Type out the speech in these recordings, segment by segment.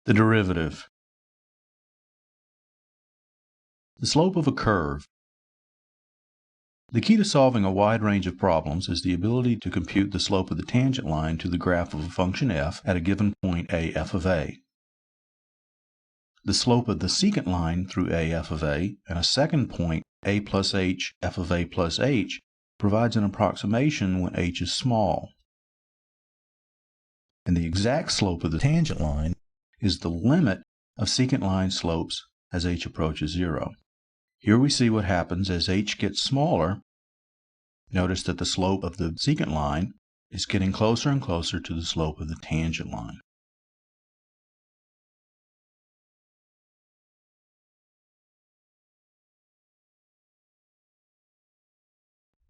The derivative. The slope of a curve. The key to solving a wide range of problems is the ability to compute the slope of the tangent line to the graph of a function f at a given point a f of a. The slope of the secant line through a f of a and a second point a plus h f of a plus h provides an approximation when h is small. And the exact slope of the tangent line is the limit of secant line slopes as h approaches 0. Here we see what happens as h gets smaller. Notice that the slope of the secant line is getting closer and closer to the slope of the tangent line.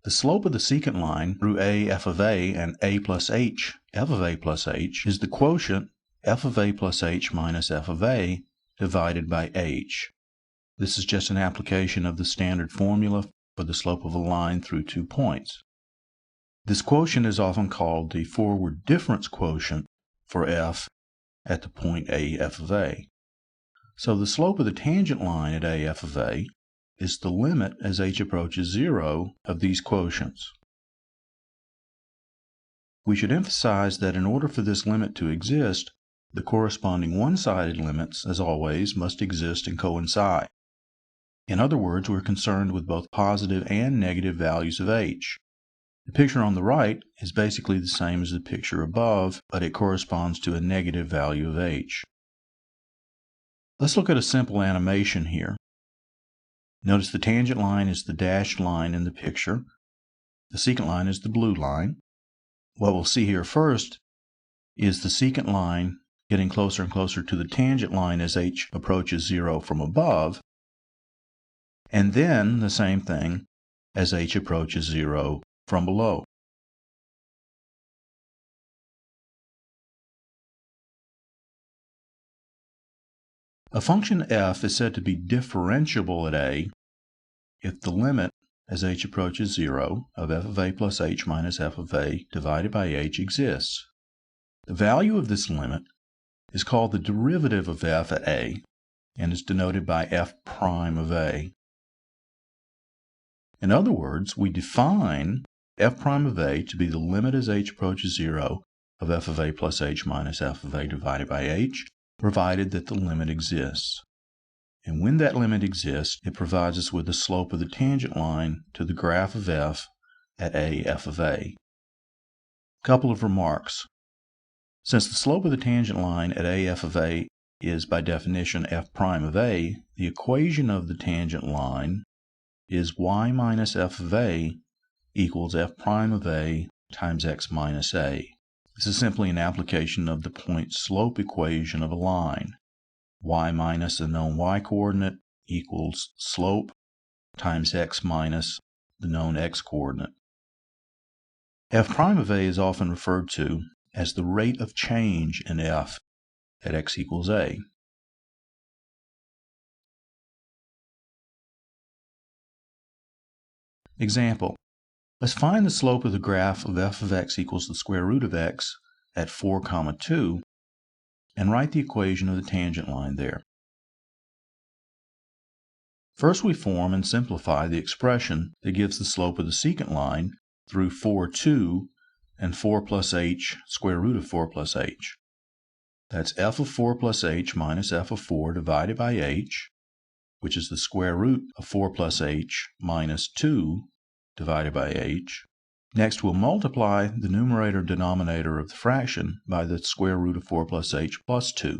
The slope of the secant line through a f of a and a plus h f of a plus h is the quotient f of a plus h minus f of a divided by h. This is just an application of the standard formula for the slope of a line through 2 points. This quotient is often called the forward difference quotient for f at the point a f of a. So the slope of the tangent line at a f of a is the limit as h approaches 0 of these quotients. We should emphasize that in order for this limit to exist, the corresponding one-sided limits, as always, must exist and coincide. In other words, we're concerned with both positive and negative values of h. The picture on the right is basically the same as the picture above, but it corresponds to a negative value of h. Let's look at a simple animation here. Notice the tangent line is the dashed line in the picture. The secant line is the blue line. What we'll see here first is the secant line getting closer and closer to the tangent line as h approaches 0 from above, and then the same thing as h approaches 0 from below. A function f is said to be differentiable at a if the limit as h approaches 0 of f of a plus h minus f of a divided by h exists. The value of this limit is called the derivative of f at a and is denoted by f prime of a. In other words, we define f prime of a to be the limit as h approaches 0 of f of a plus h minus f of a divided by h, provided that the limit exists. And when that limit exists, it provides us with the slope of the tangent line to the graph of f at a f of a. Couple of remarks. Since the slope of the tangent line at a f of a is by definition f prime of a, the equation of the tangent line is y minus f of a equals f prime of a times x minus a. This is simply an application of the point slope equation of a line. Y minus the known y-coordinate equals slope times x minus the known x-coordinate. F prime of a is often referred to as the rate of change in f at x equals a. Example. Let's find the slope of the graph of f of x equals the square root of x at 4, 2, and write the equation of the tangent line there. First we form and simplify the expression that gives the slope of the secant line through 4, 2 and 4 plus h square root of 4 plus h. That's f of 4 plus h minus f of 4 divided by h, which is the square root of 4 plus h minus 2 divided by h. Next, we'll multiply the numerator-denominator of the fraction by the square root of 4 plus h plus 2.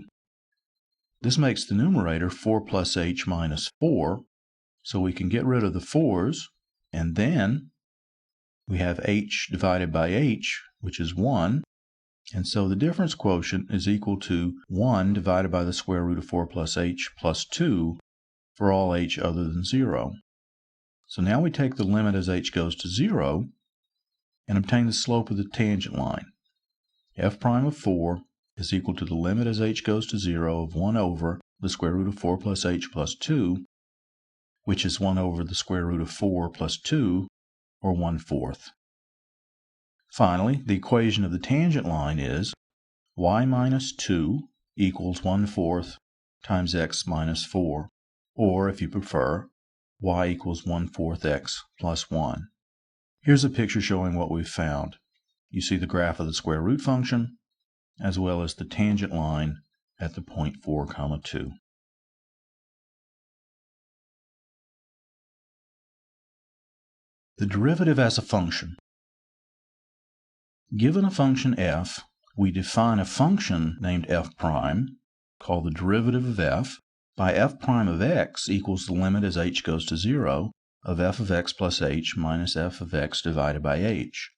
This makes the numerator 4 plus h minus 4, so we can get rid of the 4's, and then we have h divided by h, which is 1, and so the difference quotient is equal to 1 divided by the square root of 4 plus h plus 2 for all h other than 0. So now we take the limit as h goes to 0 and obtain the slope of the tangent line. F prime of 4 is equal to the limit as h goes to 0 of 1 over the square root of 4 plus h plus 2, which is 1 over the square root of 4 plus 2, or 1/4. Finally, the equation of the tangent line is y minus 2 equals 1/4 times x minus 4, or if you prefer, y equals 1/4 x plus 1. Here's a picture showing what we've found. You see the graph of the square root function, as well as the tangent line at the point 4, 2. The derivative as a function. Given a function f, we define a function named f prime, called the derivative of f, by f prime of x equals the limit as h goes to 0 of f of x plus h minus f of x divided by h.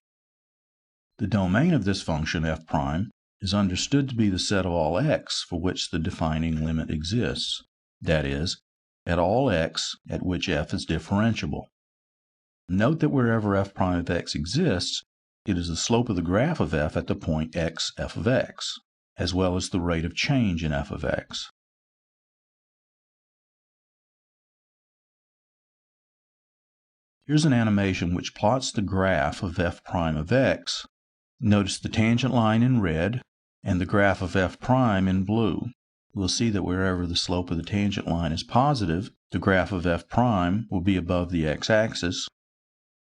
The domain of this function f prime is understood to be the set of all x for which the defining limit exists, that is, at all x at which f is differentiable. Note that wherever f prime of x exists, it is the slope of the graph of f at the point x f of x, as well as the rate of change in f of x. Here's an animation which plots the graph of f prime of x. Notice the tangent line in red and the graph of f prime in blue. We'll see that wherever the slope of the tangent line is positive, the graph of f prime will be above the x-axis.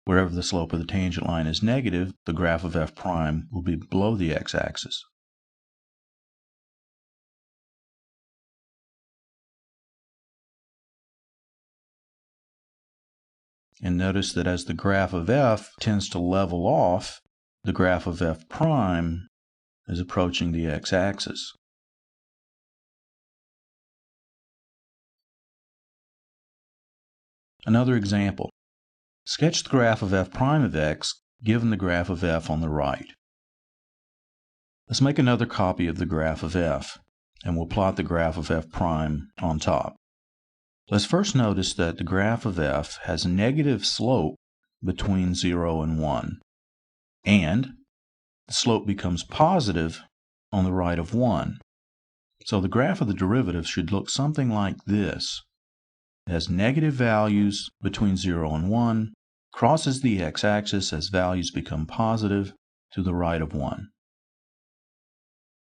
Wherever the slope of the tangent line is negative, the graph of f prime will be below the x-axis. And notice that as the graph of f tends to level off, the graph of f prime is approaching the x-axis. Another example. Sketch the graph of f prime of x given the graph of f on the right. Let's make another copy of the graph of f, and we'll plot the graph of f prime on top. Let's first notice that the graph of f has negative slope between 0 and 1, and the slope becomes positive on the right of 1. So the graph of the derivative should look something like this. It has negative values between 0 and 1, crosses the x-axis as values become positive to the right of 1.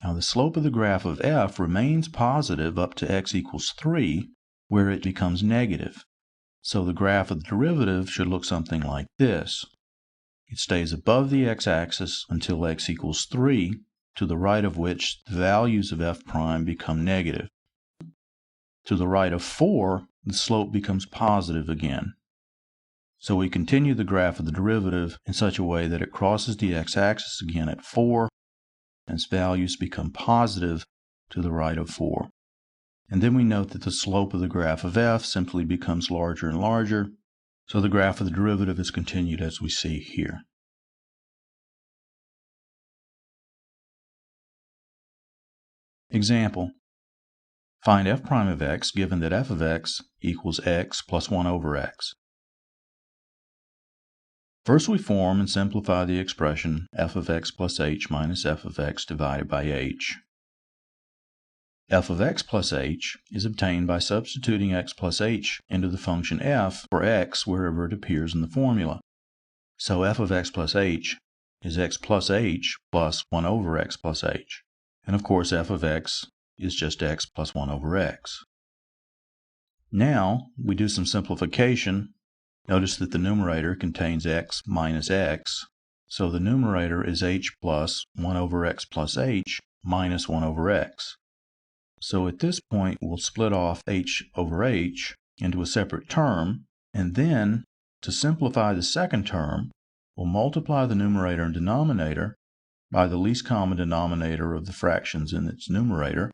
Now the slope of the graph of f remains positive up to x equals 3, where it becomes negative. So the graph of the derivative should look something like this. It stays above the x-axis until x equals 3, to the right of which the values of f prime become negative. To the right of 4, the slope becomes positive again. So we continue the graph of the derivative in such a way that it crosses the x-axis again at 4, and its values become positive to the right of 4. And then we note that the slope of the graph of f simply becomes larger and larger, so the graph of the derivative is continued as we see here. Example. Find f prime of x given that f of x equals x plus 1 over x. First we form and simplify the expression f of x plus h minus f of x divided by h. F of x plus h is obtained by substituting x plus h into the function f for x wherever it appears in the formula. So f of x plus h is x plus h plus 1 over x plus h. And of course f of x is just x plus 1 over x. Now we do some simplification. Notice that the numerator contains x minus x, so the numerator is h plus 1 over x plus h minus 1 over x. So at this point we'll split off h over h into a separate term, and then to simplify the second term, we'll multiply the numerator and denominator by the least common denominator of the fractions in its numerator,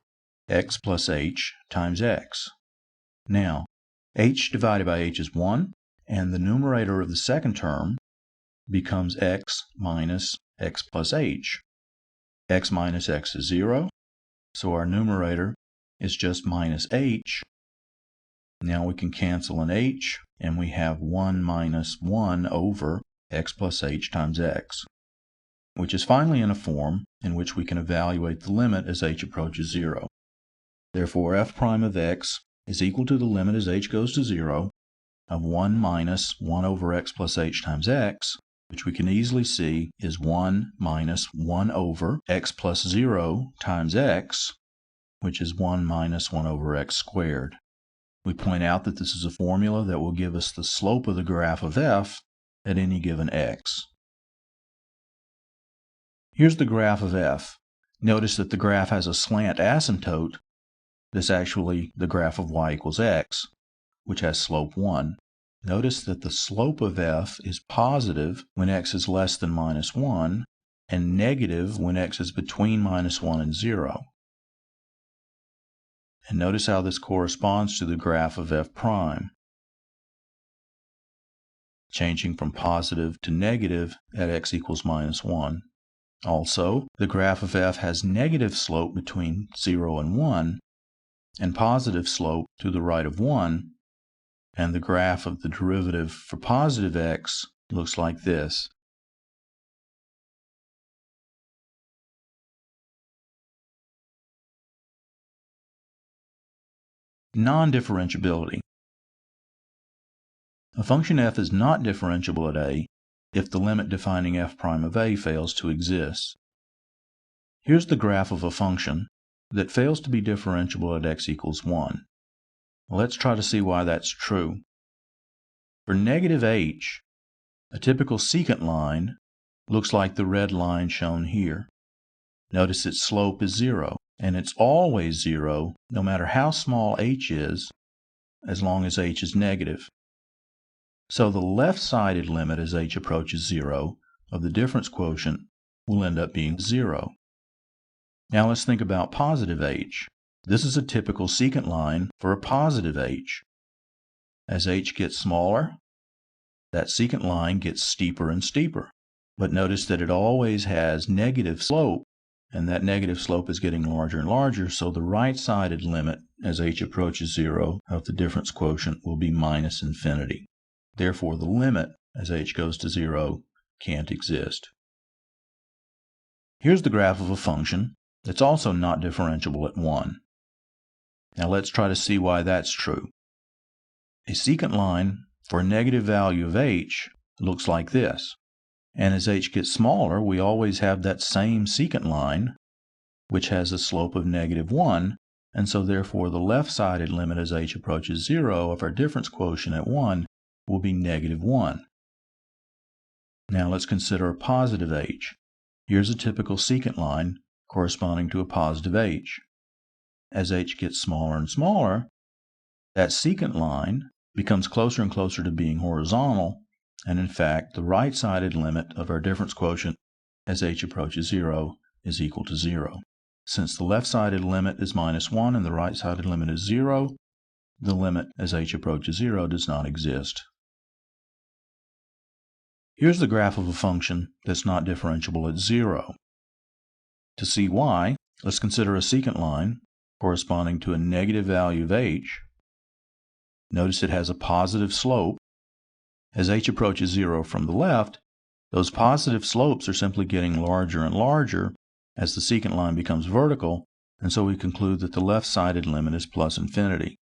x plus h times x. Now, h divided by h is 1, and the numerator of the second term becomes x minus x plus h. X minus x is 0, so our numerator is just minus h. Now we can cancel an h, and we have 1 minus 1 over x plus h times x, which is finally in a form in which we can evaluate the limit as h approaches 0. Therefore, f prime of x is equal to the limit as h goes to 0 of 1 minus 1 over x plus h times x, which we can easily see is 1 minus 1 over x plus 0 times x, which is 1 minus 1 over x squared. We point out that this is a formula that will give us the slope of the graph of f at any given x. Here's the graph of f. Notice that the graph has a slant asymptote. That's actually the graph of y equals x, which has slope 1. Notice that the slope of f is positive when x is less than minus 1 and negative when x is between minus 1 and 0. And notice how this corresponds to the graph of f prime, changing from positive to negative at x equals minus 1. Also, the graph of f has negative slope between 0 and 1 and positive slope to the right of 1, and the graph of the derivative for positive x looks like this. Non-differentiability. A function f is not differentiable at a if the limit defining f prime of a fails to exist. Here's the graph of a function that fails to be differentiable at x equals 1. Let's try to see why that's true. For negative h, a typical secant line looks like the red line shown here. Notice its slope is 0, and it's always 0 no matter how small h is, as long as h is negative. So the left-sided limit as h approaches 0 of the difference quotient will end up being 0. Now let's think about positive h. This is a typical secant line for a positive h. As h gets smaller, that secant line gets steeper and steeper. But notice that it always has negative slope, and that negative slope is getting larger and larger, so the right-sided limit as h approaches 0 of the difference quotient will be minus infinity. Therefore, the limit as h goes to 0 can't exist. Here's the graph of a function that's also not differentiable at 1. Now let's try to see why that's true. A secant line for a negative value of h looks like this. And as h gets smaller, we always have that same secant line, which has a slope of negative 1, and so therefore the left-sided limit as h approaches 0 of our difference quotient at 1 will be negative 1. Now let's consider a positive h. Here's a typical secant line corresponding to a positive h. As h gets smaller and smaller, that secant line becomes closer and closer to being horizontal, and in fact, the right-sided limit of our difference quotient as h approaches 0 is equal to 0. Since the left-sided limit is minus 1 and the right-sided limit is 0, the limit as h approaches 0 does not exist. Here's the graph of a function that's not differentiable at 0. To see why, let's consider a secant line corresponding to a negative value of h. Notice it has a positive slope. As h approaches 0 from the left, those positive slopes are simply getting larger and larger as the secant line becomes vertical, and so we conclude that the left-sided limit is plus infinity.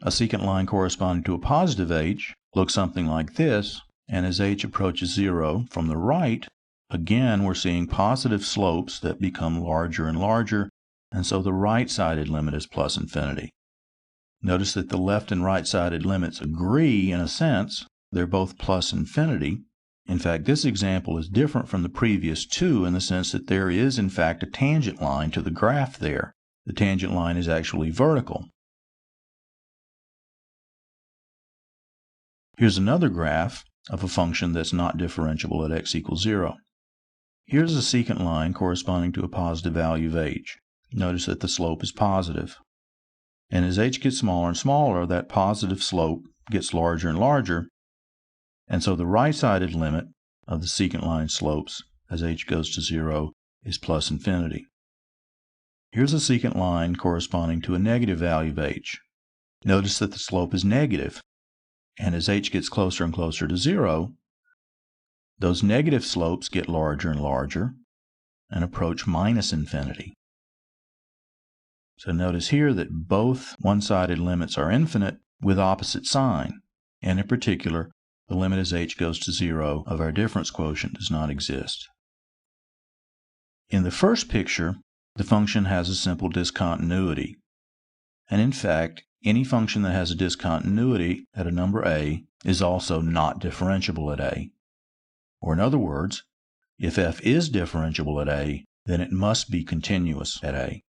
A secant line corresponding to a positive h looks something like this, and as h approaches 0 from the right, again we're seeing positive slopes that become larger and larger, and so the right-sided limit is plus infinity. Notice that the left and right-sided limits agree in a sense. They're both plus infinity. In fact, this example is different from the previous two in the sense that there is in fact a tangent line to the graph there. The tangent line is actually vertical. Here's another graph of a function that's not differentiable at x equals 0. Here's a secant line corresponding to a positive value of h. Notice that the slope is positive. And as h gets smaller and smaller, that positive slope gets larger and larger, and so the right-sided limit of the secant line slopes as h goes to 0 is plus infinity. Here's a secant line corresponding to a negative value of h. Notice that the slope is negative, and as h gets closer and closer to 0, those negative slopes get larger and larger and approach minus infinity. So notice here that both one-sided limits are infinite with opposite sign, and in particular, the limit as h goes to 0 of our difference quotient does not exist. In the first picture, the function has a simple discontinuity. And in fact, any function that has a discontinuity at a number a is also not differentiable at a. Or in other words, if f is differentiable at a, then it must be continuous at a.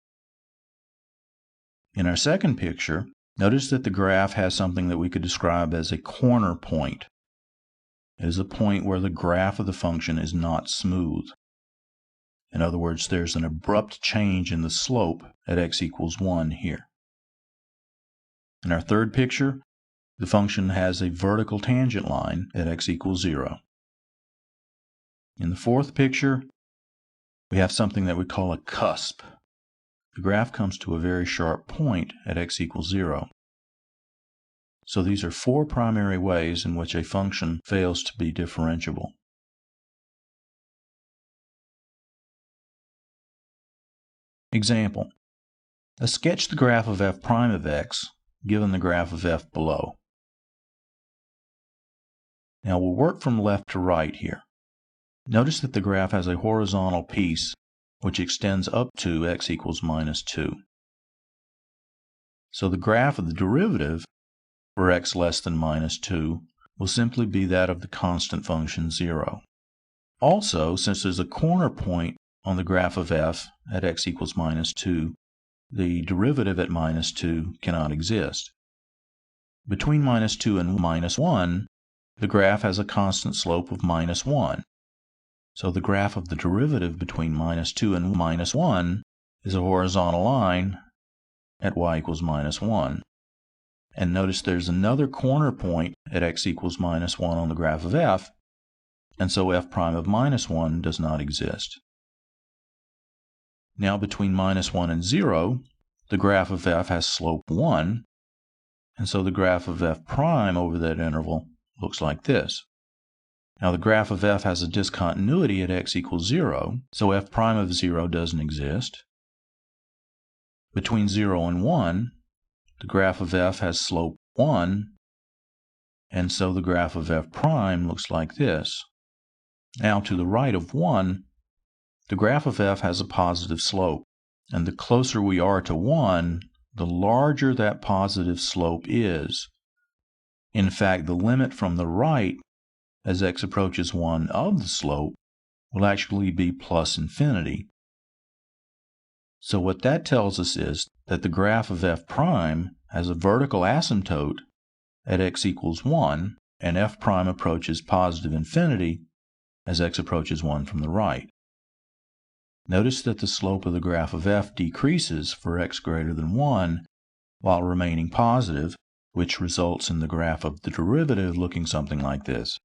In our second picture, notice that the graph has something that we could describe as a corner point. It is a point where the graph of the function is not smooth. In other words, there's an abrupt change in the slope at x equals 1 here. In our third picture, the function has a vertical tangent line at x equals 0. In the fourth picture, we have something that we call a cusp. The graph comes to a very sharp point at x equals 0. So these are four primary ways in which a function fails to be differentiable. Example. Let's sketch the graph of f prime of x given the graph of f below. Now we'll work from left to right here. Notice that the graph has a horizontal piece which extends up to x equals minus 2. So the graph of the derivative for x less than minus 2 will simply be that of the constant function 0. Also, since there's a corner point on the graph of f at x equals minus 2, the derivative at minus 2 cannot exist. Between minus 2 and minus 1, the graph has a constant slope of minus 1. So the graph of the derivative between minus 2 and minus 1 is a horizontal line at y equals minus 1. And notice there's another corner point at x equals minus 1 on the graph of f, and so f prime of minus 1 does not exist. Now between minus 1 and 0, the graph of f has slope 1, and so the graph of f prime over that interval looks like this. Now the graph of f has a discontinuity at x equals 0, so f prime of 0 doesn't exist. Between 0 and 1, the graph of f has slope 1, and so the graph of f prime looks like this. Now to the right of 1, the graph of f has a positive slope, and the closer we are to 1, the larger that positive slope is. In fact, the limit from the right as x approaches 1 of the slope will actually be plus infinity. So what that tells us is that the graph of f prime has a vertical asymptote at x equals 1, and f prime approaches positive infinity as x approaches 1 from the right. Notice that the slope of the graph of f decreases for x greater than 1 while remaining positive, which results in the graph of the derivative looking something like this.